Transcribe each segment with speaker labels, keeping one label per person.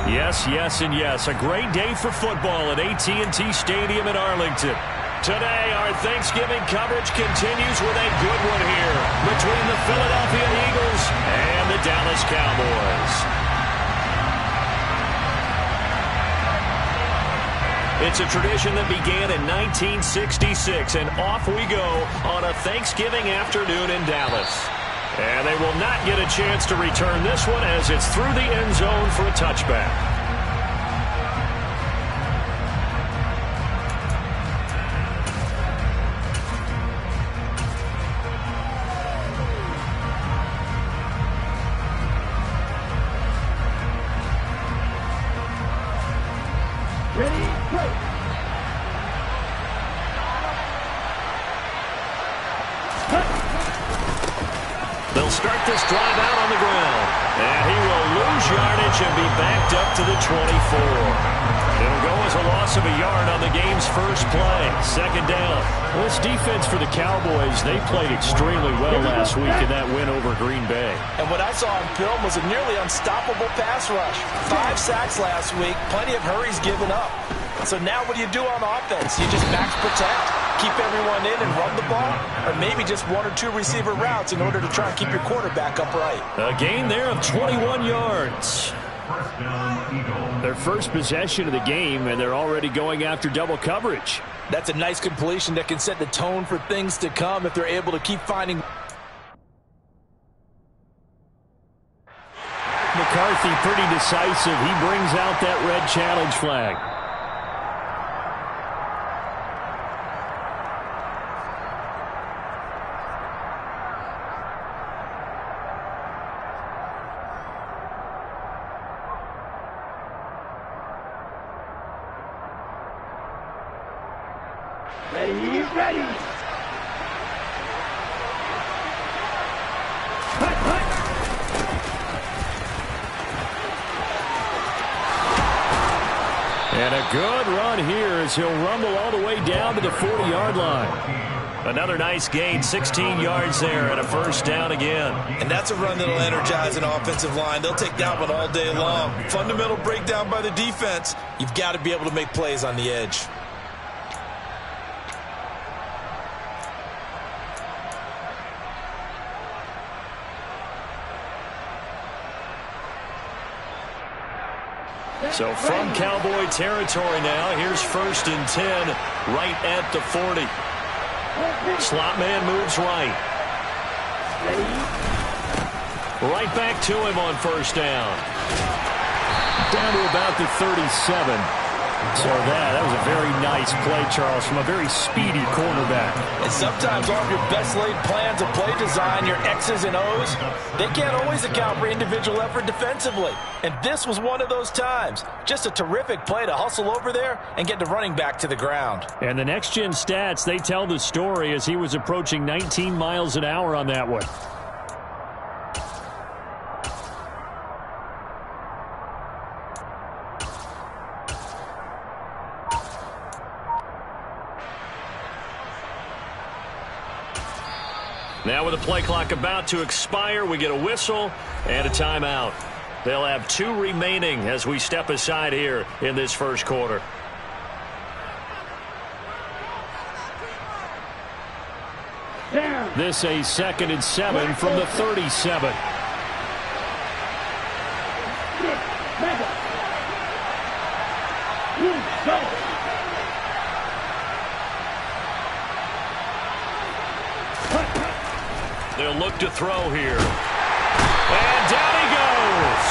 Speaker 1: Yes, yes, and yes. A great day for football at AT&T Stadium in Arlington. Today, our Thanksgiving coverage continues with a good one here between the Philadelphia Eagles and the Dallas Cowboys. It's a tradition that began in 1966, and off we go on a Thanksgiving afternoon in Dallas. And they will not get a chance to return this one as it's through the end zone for a touchback. They'll start this drive out on the ground. And he will lose yardage and be backed up to the 24. It'll go as a loss of a yard on the game's first play. Second down.
Speaker 2: Well, this defense for the Cowboys, they played extremely well last week in that win over Green Bay.
Speaker 3: And what I saw on film was a nearly unstoppable pass rush. 5 sacks last week, plenty of hurries given up. So now what do you do on offense? You just max protect. Keep everyone in and run the ball, or maybe just 1 or 2 receiver routes in order to try and keep your quarterback upright.
Speaker 1: A gain there of 21 yards.
Speaker 2: Their first possession of the game, and they're already going after double coverage.
Speaker 3: That's a nice completion that can set the tone for things to come if they're able to keep finding.
Speaker 2: McCarthy pretty decisive. He brings out that red challenge flag.
Speaker 4: Ready.
Speaker 1: And a good run here as he'll rumble all the way down to the 40-yard line. Another nice gain, 16 yards there and a first down again.
Speaker 3: And that's a run that'll energize an offensive line. They'll take that one all day long. Fundamental breakdown by the defense. You've got to be able to make plays on the edge.
Speaker 1: So from Cowboy territory now, here's 1st and 10 right at the 40. Slot man moves right. Right back to him on first down.
Speaker 2: Down to about the 37. So that was a very nice play, Charles, from a very speedy quarterback.
Speaker 3: And sometimes all of your best laid plans of play design, your X's and O's, they can't always account for individual effort defensively. And this was one of those times. Just a terrific play to hustle over there and get the running back to the ground.
Speaker 2: And the next-gen stats, they tell the story as he was approaching 19 miles an hour on that one.
Speaker 1: Now with the play clock about to expire, we get a whistle and a timeout. They'll have 2 remaining as we step aside here in this first quarter.
Speaker 2: This a 2nd and 7 from the 37.
Speaker 1: They'll look to throw here. And down he goes.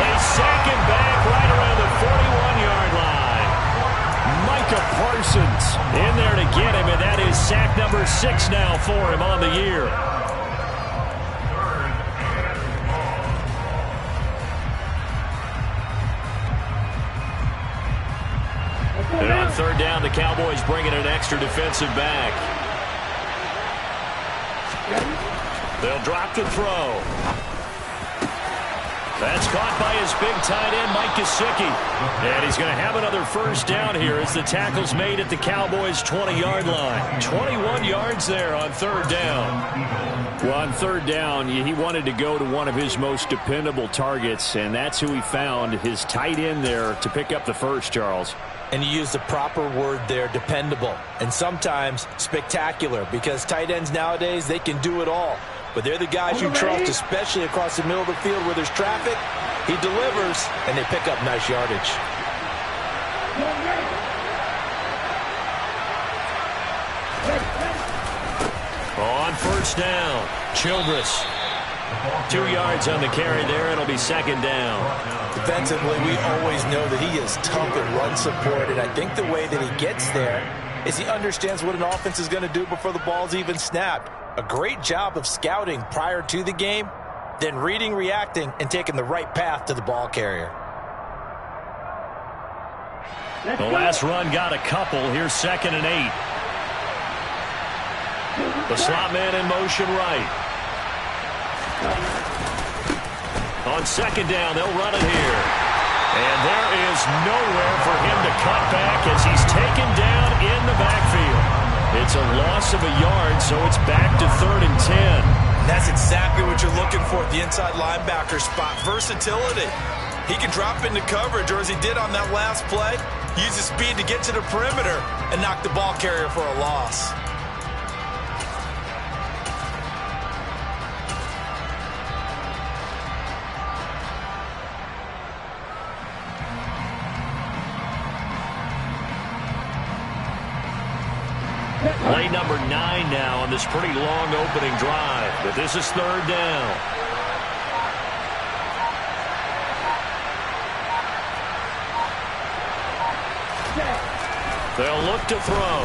Speaker 1: They sack him back right around the 41-yard line. Micah Parsons in there to get him, and that is sack number 6 now for him on the year. And on 3rd down, the Cowboys bring in an extra defensive back. They'll drop the throw. That's caught by his big tight end, Mike Gesicki. And he's going to have another first down here as the tackle's made at the Cowboys' 20-yard line. 21 yards there on third down.
Speaker 2: Well, on third down, he wanted to go to one of his most dependable targets, and that's who he found, his tight end there, to pick up the first, Charles.
Speaker 3: And you use the proper word there, dependable. And sometimes spectacular, because tight ends nowadays, they can do it all. But they're the guys you trust, especially across the middle of the field where there's traffic. He delivers, and they pick up nice yardage.
Speaker 1: On first down, Childress. 2 yards on the carry there. It'll be second down.
Speaker 3: Defensively, we always know that he is tough in run support, and I think the way that he gets there is he understands what an offense is going to do before the ball's even snapped. A great job of scouting prior to the game, then reading, reacting, and taking the right path to the ball carrier.
Speaker 1: The last run got a couple. Here's 2nd and 8. The slot man in motion right. On second down, they'll run it here. And there is nowhere for him to cut back as he's taken down in the backfield. It's a loss of a yard, so it's back to 3rd and 10.
Speaker 3: And that's exactly what you're looking for at the inside linebacker spot. Versatility. He can drop into coverage, or as he did on that last play, use his speed to get to the perimeter and knock the ball carrier for a loss.
Speaker 1: Play number 9 now on this pretty long opening drive. But this is third down. They'll look to throw.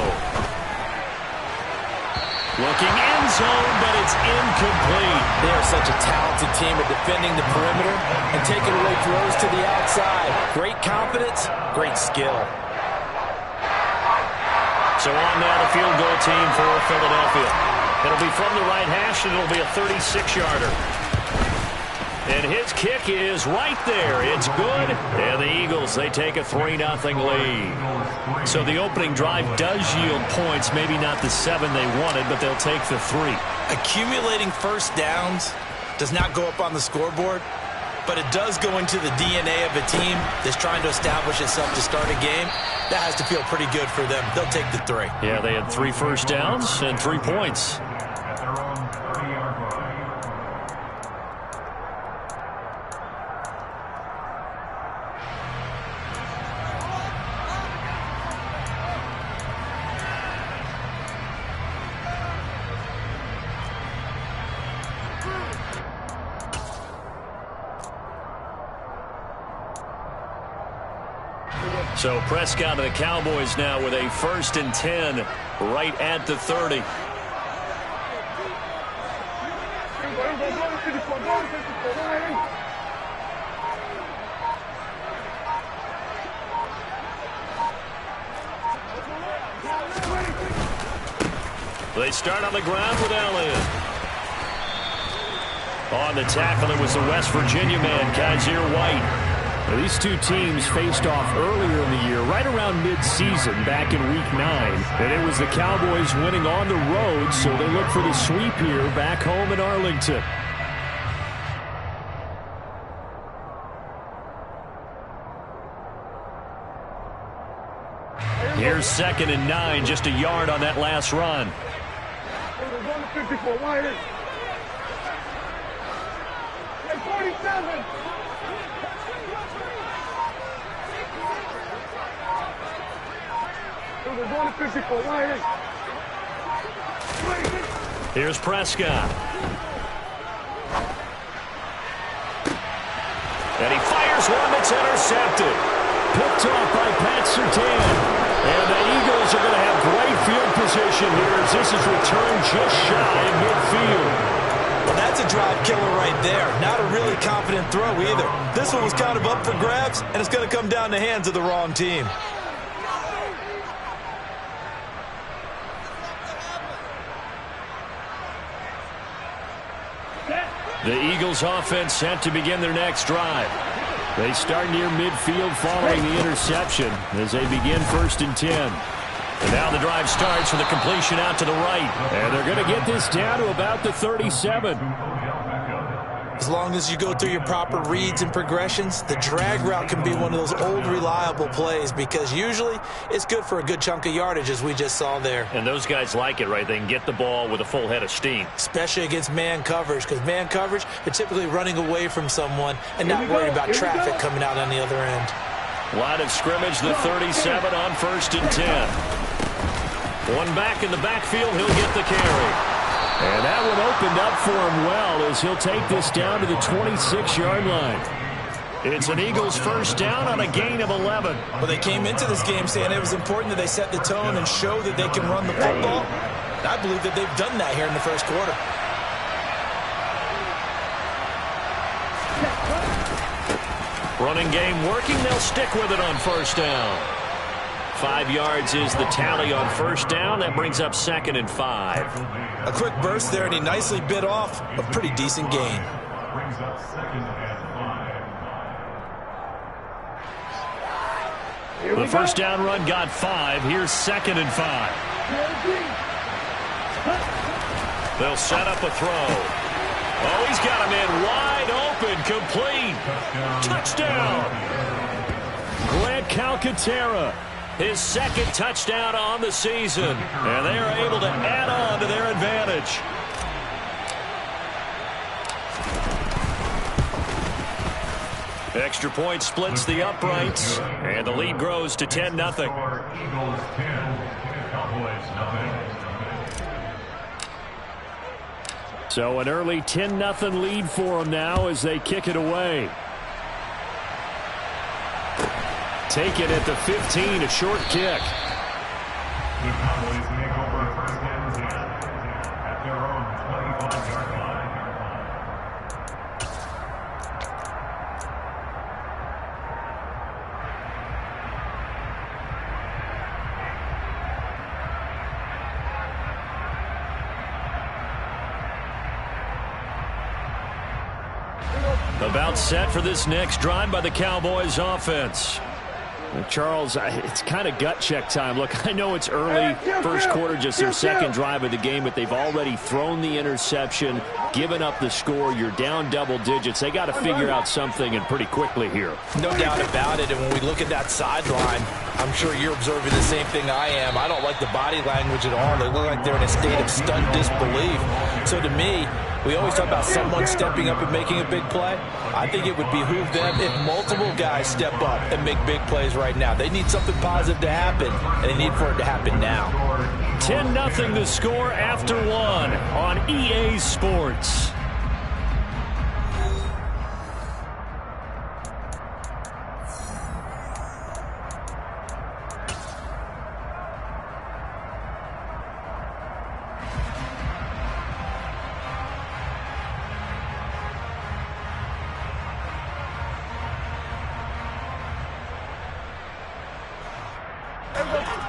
Speaker 1: Looking end zone, but it's incomplete.
Speaker 3: They are such a talented team at defending the perimeter and taking away throws to the outside. Great confidence, great skill.
Speaker 1: So on now the field goal team for Philadelphia. It'll be from the right hash, and it'll be a 36-yarder. And his kick is right there. It's good. And the Eagles, they take a 3-0 lead. So the opening drive does yield points. Maybe not the 7 they wanted, but they'll take the 3.
Speaker 3: Accumulating first downs does not go up on the scoreboard, but it does go into the DNA of a team that's trying to establish itself to start a game. That has to feel pretty good for them. They'll take the 3.
Speaker 1: Yeah, they had 3 first downs and 3 points. So Prescott and the Cowboys now with a 1st and 10 right at the 30. They start on the ground with Elliott. On the tackle, it was the West Virginia man, Kaiser White.
Speaker 2: Now, these two teams faced off earlier in the year, right around mid-season, back in Week 9. And it was the Cowboys winning on the road, so they look for the sweep here back home in Arlington.
Speaker 1: Here's 2nd and 9, just a yard on that last run. Here's Prescott. And he fires one that's intercepted.
Speaker 2: Picked off by Pat Surtain.
Speaker 1: And the Eagles are going to have great field position here as this is returned just shy of midfield.
Speaker 3: Well, that's a drive killer right there. Not a really confident throw either. This one was kind of up for grabs, and it's going to come down the hands of the wrong team.
Speaker 2: The Eagles offense set to begin their next drive. They start near midfield following the interception as they begin 1st and 10. And now the drive starts with a completion out to the right. And they're going to get this down to about the 37.
Speaker 3: As long as you go through your proper reads and progressions, the drag route can be one of those old reliable plays because usually it's good for a good chunk of yardage as we just saw there.
Speaker 1: And those guys like it, right? They can get the ball with a full head of steam.
Speaker 3: Especially against man coverage because man coverage, they're typically running away from someone and not worried about traffic coming out on the other end.
Speaker 1: Line of scrimmage, the 37 on 1st and 10. One back in the backfield, he'll get the carry.
Speaker 2: And that one opened up for him well as he'll take this down to the 26-yard line.
Speaker 1: It's an Eagles 1st down on a gain of 11.
Speaker 3: Well, they came into this game saying it was important that they set the tone and show that they can run the football. And I believe that they've done that here in the 1st quarter.
Speaker 1: Running game working. They'll stick with it on 1st down. 5 yards is the tally on 1st down. That brings up 2nd and 5.
Speaker 3: A quick burst there, and he nicely bit off a pretty decent gain.
Speaker 4: Brings up 2nd and 5.
Speaker 1: The 1st down run got 5. Here's 2nd and 5. They'll set up a throw. Oh, he's got him in wide open, complete. Touchdown.
Speaker 2: Grant Calcaterra.
Speaker 1: His 2nd touchdown on the season. And they are able to add on to their advantage. Extra point splits the uprights. And the lead grows to 10-0.
Speaker 4: Eagles 10, Cowboys nothing.
Speaker 2: So an early 10-0 lead for them now as they kick it away. Take it at the 15, a short kick.
Speaker 4: The Cowboys make over 1st and 10 at their own 25-yard line.
Speaker 1: About set for this next drive by the Cowboys offense.
Speaker 2: Charles, it's kind of gut check time. Look, I know it's early, 1st quarter, just their 2nd drive of the game, but they've already thrown the interception, given up the score. You're down double digits. They got to figure out something, and pretty quickly here.
Speaker 3: No doubt about it, and when we look at that sideline, I'm sure you're observing the same thing I am. I don't like the body language at all. They look like they're in a state of stunned disbelief. So to me, we always talk about someone stepping up and making a big play. I think it would behoove them if multiple guys step up and make big plays right now. They need something positive to happen, and they need for it to happen now.
Speaker 1: 10-0 the score after 1 on EA Sports.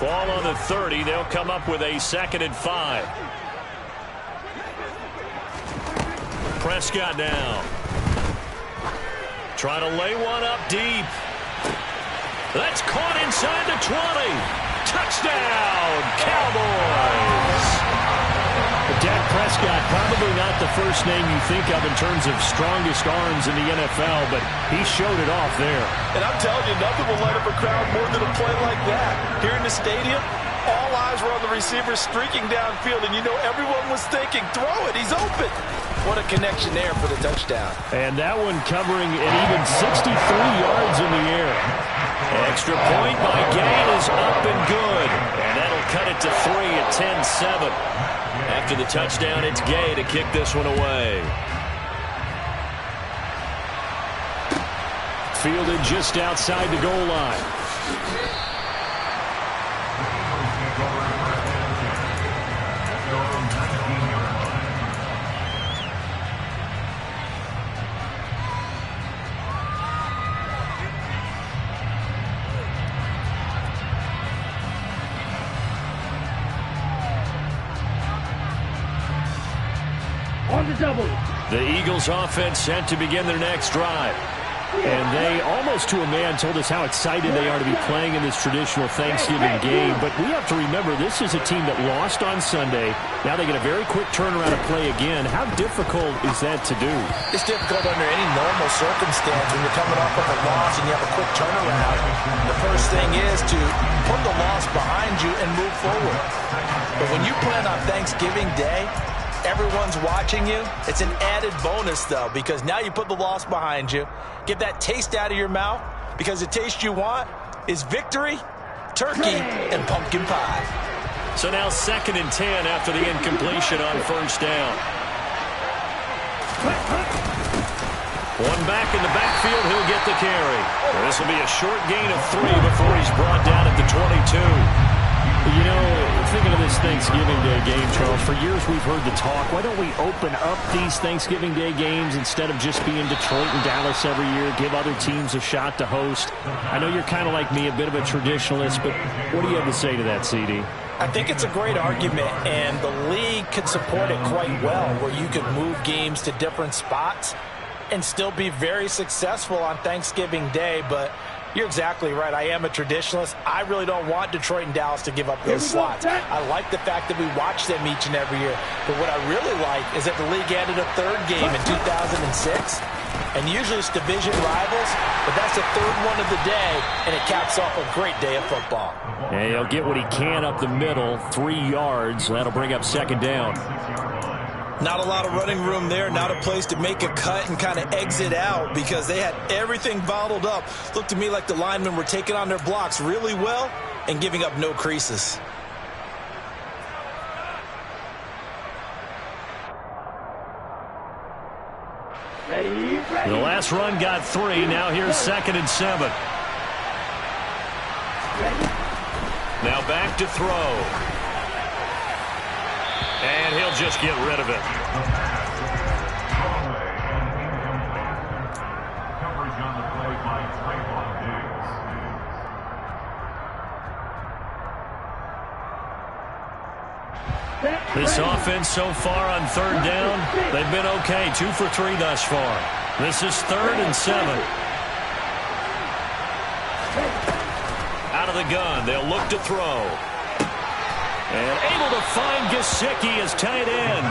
Speaker 1: Ball on the 30. They'll come up with a 2nd and 5. Prescott now. Trying to lay one up deep. That's caught inside the 20. Touchdown, Cowboys.
Speaker 2: Dak Prescott, probably not the first name you think of in terms of strongest arms in the NFL, but he showed it off there.
Speaker 3: And I'm telling you, nothing will light up a crowd more than a play like that. Here in the stadium, all eyes were on the receiver streaking downfield, and you know everyone was thinking, throw it, he's open. What a connection there for the touchdown.
Speaker 2: And that one covering an even 63 yards in the air.
Speaker 1: Extra point by Gain is up and good. And that'll cut it to 3 at 10-7. After the touchdown, it's Gay to kick this one away.
Speaker 2: Fielded just outside the goal line.
Speaker 5: On the double.
Speaker 2: The Eagles offense set to begin their next drive. And they, almost to a man, told us how excited they are to be playing in this traditional Thanksgiving game. But we have to remember, this is a team that lost on Sunday. Now they get a very quick turnaround to play again. How difficult is that to do?
Speaker 3: It's difficult under any normal circumstance when you're coming off of a loss and you have a quick turnaround. The first thing is to put the loss behind you and move forward. But when you plan on Thanksgiving Day, everyone's watching you. It's an added bonus, though, because now you put the loss behind you. Get that taste out of your mouth, because the taste you want is victory, turkey, and pumpkin pie.
Speaker 2: So now 2nd and 10 after the incompletion on first down. One back in the backfield, he'll get the carry. This will be a short gain of 3 before he's brought down at the 22.
Speaker 1: You know, thinking of this Thanksgiving Day game, Charles, for years we've heard the talk. Why don't we open up these Thanksgiving Day games instead of just being Detroit and Dallas every year, give other teams a shot to host? I know you're kind of like me, a bit of a traditionalist, but what do you have to say to that, CD?
Speaker 3: I think it's a great argument, and the league could support it quite well, where you could move games to different spots and still be very successful on Thanksgiving Day. But you're exactly right. I am a traditionalist. I really don't want Detroit and Dallas to give up those slots. I like the fact that we watch them each and every year. But what I really like is that the league added a 3rd game in 2006. And usually it's division rivals, but that's the 3rd one of the day, and it caps off a great day of football.
Speaker 2: And he'll get what he can up the middle, 3 yards. That'll bring up 2nd down.
Speaker 3: Not a lot of running room there, not a place to make a cut and kind of exit out, because they had everything bottled up. Looked to me like the linemen were taking on their blocks really well and giving up no creases.
Speaker 2: The last run got 3. Now here's 2nd and 7. Now back to throw. And he'll just get rid of it.
Speaker 4: Coverage on the play by Diggs.
Speaker 2: This offense so far on 3rd down, they've been okay. 2 for 3 thus far. This is 3rd and 7. Out of the gun, they'll look to throw. And able to find Gesicki as tight end.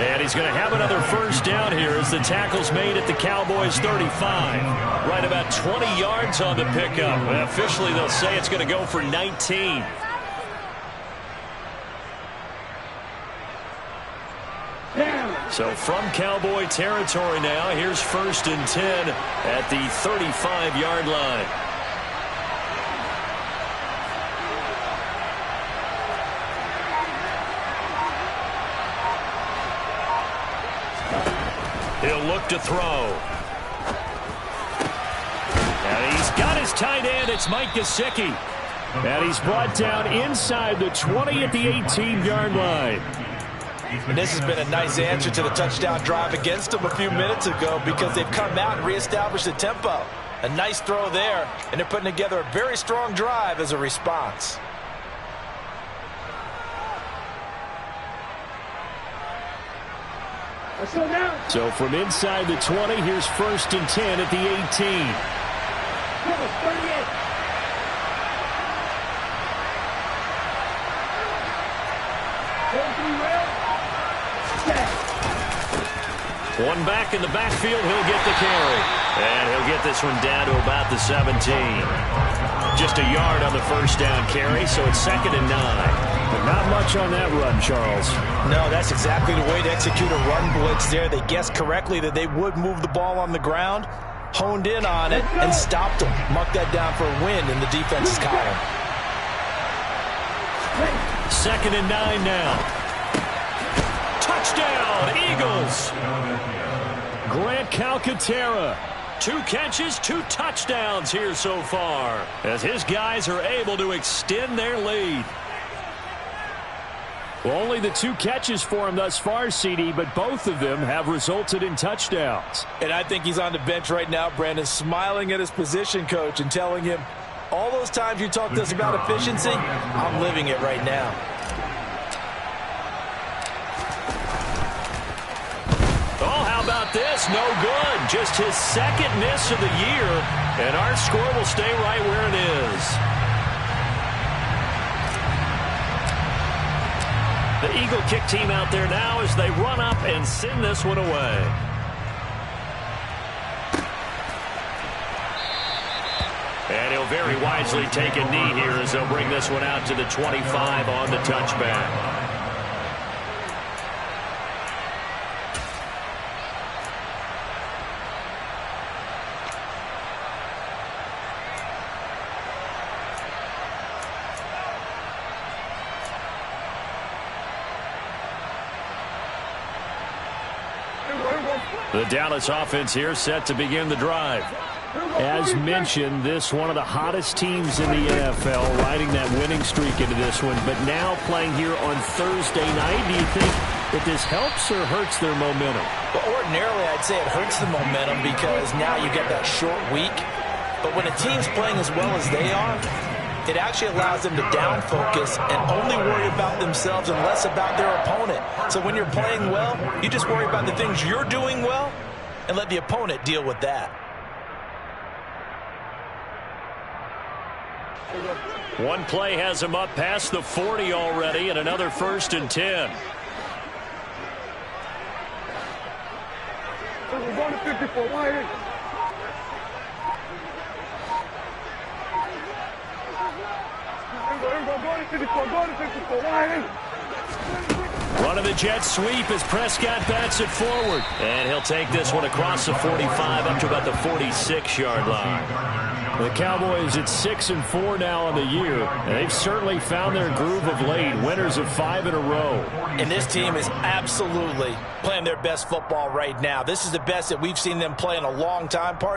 Speaker 2: And he's going to have another first down here as the tackle's made at the Cowboys' 35. Right about 20 yards on the pickup. Officially, they'll say it's going to go for 19. So from Cowboy territory now, here's 1st and 10 at the 35-yard line. He'll look to throw. And he's got his tight end. It's Mike Gesicki. And he's brought down inside the 20 at the 18-yard line.
Speaker 3: And this has been a nice answer to the touchdown drive against them a few minutes ago, because they've come out and reestablished the tempo. A nice throw there, and they're putting together a very strong drive as a response.
Speaker 2: So from inside the 20, here's 1st and 10 at the 18. One back in the backfield, he'll get the carry. And he'll get this one down to about the 17. Just a yard on the first down carry, so it's 2nd and 9. But not much on that run, Charles.
Speaker 3: No, that's exactly the way to execute a run blitz there. They guessed correctly that they would move the ball on the ground, honed in on it, and stopped them. Mark that down for a win in the defense's column.
Speaker 2: 2nd and 9 now. Touchdown, Eagles. Grant Calcaterra. 2 catches, 2 touchdowns here so far, as his guys are able to extend their lead. Well, only the 2 catches for him thus far, CD, but both of them have resulted in touchdowns.
Speaker 3: And I think he's on the bench right now, Brandon, smiling at his position coach and telling him, all those times you talked to us about efficiency, I'm living it right now.
Speaker 2: about this? No good. Just his second miss of the year, and our score will stay right where it is. The Eagle kick team out there now as they run up and send this one away. And he'll very wisely take a knee here as they'll bring this one out to the 25 on the touchback. The Dallas offense here set to begin the drive. As mentioned, this one of the hottest teams in the NFL, riding that winning streak into this one, but now playing here on Thursday night. Do you think that this helps or hurts their momentum?
Speaker 3: Well, ordinarily, I'd say it hurts the momentum because now you get that short week. But when a team's playing as well as they are, it actually allows them to down focus and only worry about themselves and less about their opponent. So when you're playing well, you just worry about the things you're doing well and let the opponent deal with that.
Speaker 2: One play has him up past the 40 already, and another 1st and 10.
Speaker 5: We're going to 54. Why is
Speaker 2: Running the jet sweep as Prescott bats it forward. And he'll take this one across the 45 up to about the 46-yard line. The Cowboys at 6-4 now on the year. And they've certainly found their groove of late. Winners of 5 in a row.
Speaker 3: And this team is absolutely playing their best football right now. This is the best that we've seen them play in a long time.